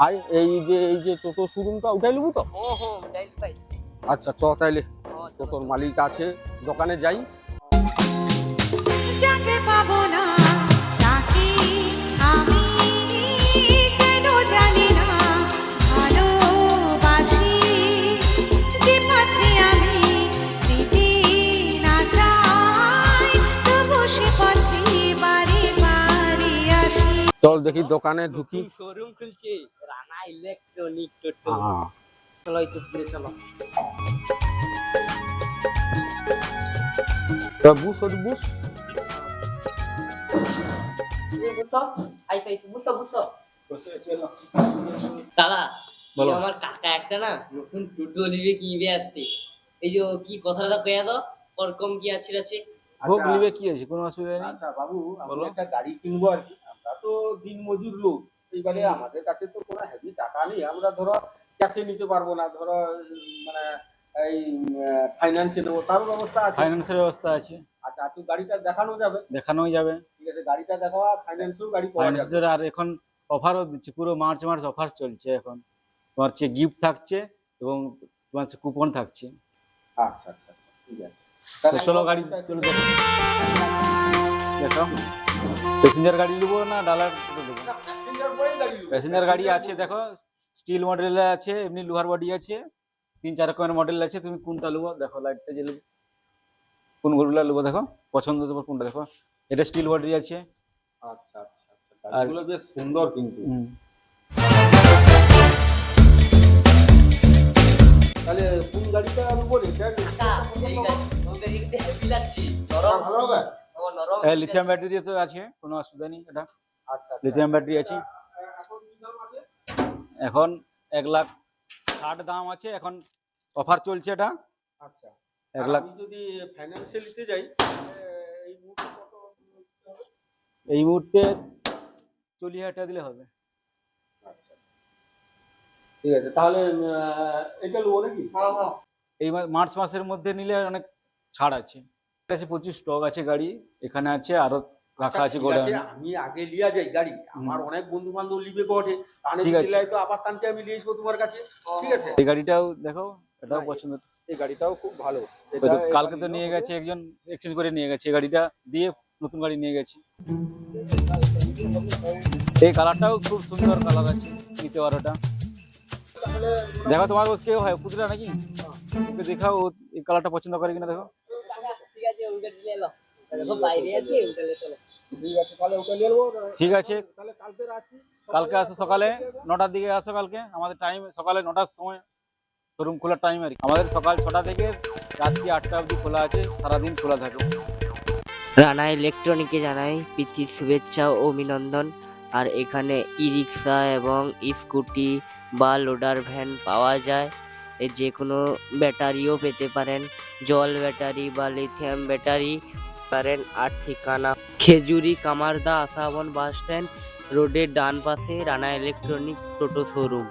আর এই যে টোটো শোরুমটা উঠাই নেবো তো? আচ্ছা চ তাইলে, টোটোর মালিক আছে, দোকানে যাই। যাকে পাবো না তাকে আমি কেন জানি না ভালোবাসি, যে পথে আমি যেতে না চাই তবু সে পথে বারে বারে আসি। চল দেখি দোকানে ঢুকি। শোরুম খুলছে রানা ইলেকট্রনিক টোটো। হ্যাঁ চলো একটু ঘুরে চলো। বুস ওর বুস। দাদা বলো। আমার কাকা একটা না নতুন টোটো নিবে কিনবে আসতে, এই যে কি কথাটা কয়া দাও ওরকম কি আছে আছে। হোক নিবে, কি আছে, কোনো অসুবিধা নেই। আচ্ছা বাবু, আমি বলো। একটা গাড়ি কিনবো আর কি। আমরা তো দিন মজুর লোক, এইবারে আমাদের কাছে তো কোনো হেভি টাকা নেই। আমরা ধরো ক্যাশে নিতে পারবো না, ধরো মানে এই ফাইন্যান্সে নেবো, তারও ব্যবস্থা আছে? ফাইন্যান্সের ব্যবস্থা আছে, আচ্ছা, তো গাড়িটা দেখানো যাবে? দেখানোই যাবে। ঠিক আছে, গাড়িটা দেখাও, ফাইন্যান্সেও গাড়ি পাওয়া যাবে। ফাইন্যান্সের আর এখন অফারও দিচ্ছে, পুরো মার্চ মাস অফার চলছে এখন। তোমার হচ্ছে গিফট থাকছে এবং তোমার হচ্ছে কুপন থাকছে। আচ্ছা আচ্ছা আচ্ছা, ঠিক আছে। তো চলো গাড়ি, চলো দেখো। দেখো প্যাসেঞ্জার গাড়ি নেবো না ডালার নেবো? প্যাসেঞ্জার গাড়ি আছে, দেখো স্টিল মডেলের আছে, এমনি লোহার বডি আছে, 3-4 রকমের মডেল আছে। তুমি কোনটা নেবো দেখো, লাইটটা জ্বেলে কোন গরুলা নেবো দেখো, পছন্দ তোমার কোনটা দেখো। এটা স্টিল বডি আছে। আচ্ছা আচ্ছা আচ্ছা, গাড়িগুলো বেশ সুন্দর কিন্তু। তাহলে কোন গাড়িটা নেবো রে? হেভি লাগছে, ভালো হবে? নরম। লিথিয়াম ব্যাটারি দিয়ে তো আছে, কোনো অসুবিধা নেই। এটা আচ্ছা, লিথিয়াম ব্যাটারি আছে। এখন কি দাম আছে? এখন 1,60,000 দাম আছে, এখন অফার চলছে এটা। আচ্ছা, 1,00,000 আমি যদি ফাইন্যান্সে নিতে যাই তাহলে এই মুহূর্তে কত দিতে হবে? এই মুহূর্তে 40,000 টাকা দিলে হবে। আচ্ছা, ঠিক আছে, তাহলে এটা নেবো নাকি? এই মার্চ মাসের মধ্যে নিলে অনেক ছাড় আছে। আছে প্রচুর স্টক আছে গাড়ি এখানে আছে, আরো রাখা আচ্ছা, আছে ঠিক গোডাউনে। আমি আগে লিয়া যাই গাড়ি, আমার অনেক বন্ধু বান্ধব লিবে কোটে, তাহলে ঠিক আছে। দিলাই তো আবার টানতে আমি লিয়ে আসবো তোমার কাছে। ঠিক আছে, এই গাড়িটাও দেখো, এটাও পছন্দ। এই গাড়িটাও খুব ভালো। ওই তো কালকে তো নিয়ে গেছে একজন, এক্সচেঞ্জ করে নিয়ে গেছে, এই গাড়িটা দিয়ে নতুন গাড়ি নিয়ে গেছে। এই কালারটাও খুব সুন্দর কালার আছে, নিতে পারো ওটা। দেখো তোমার কেউ হয় পুতরা নাকি, ওকে দেখাও ও এই কালারটা পছন্দ করে কিনা দেখো। ঠিক আছে ওইটা দিলে এলো, দেখো বাইরে আছে ওইটা নিয়ে চলো। ঠিক আছে, তাহলে ওটা নিয়ে নেবো। ঠিক আছে, তাহলে কালকে আসি। কালকে আসো সকালে 9টার দিকে আসো কালকে। আমাদের টাইম সকালে 9টার সময় শোরুম খোলার টাইম আর কি। আমাদের সকাল 6টা থেকে রাত্রি 8টা অবধি খোলা আছে, সারাদিন খোলা থাকে। রানা ইলেকট্রনিকে জানাই প্রীতি শুভেচ্ছা ও অভিনন্দন। আর এখানে ই রিক্সা এবং স্কুটি বা লোডার ভ্যান পাওয়া যায়। যে কোনো ব্যাটারিও পেতে পারেন, জল ব্যাটারি বা লিথিয়াম ব্যাটারি পারেন। আর ঠিকানা খেজুরি কামারদা আসাবন বাস স্ট্যান্ড রোডের ডান পাশে রানা ইলেকট্রনিক টোটো শোরুম।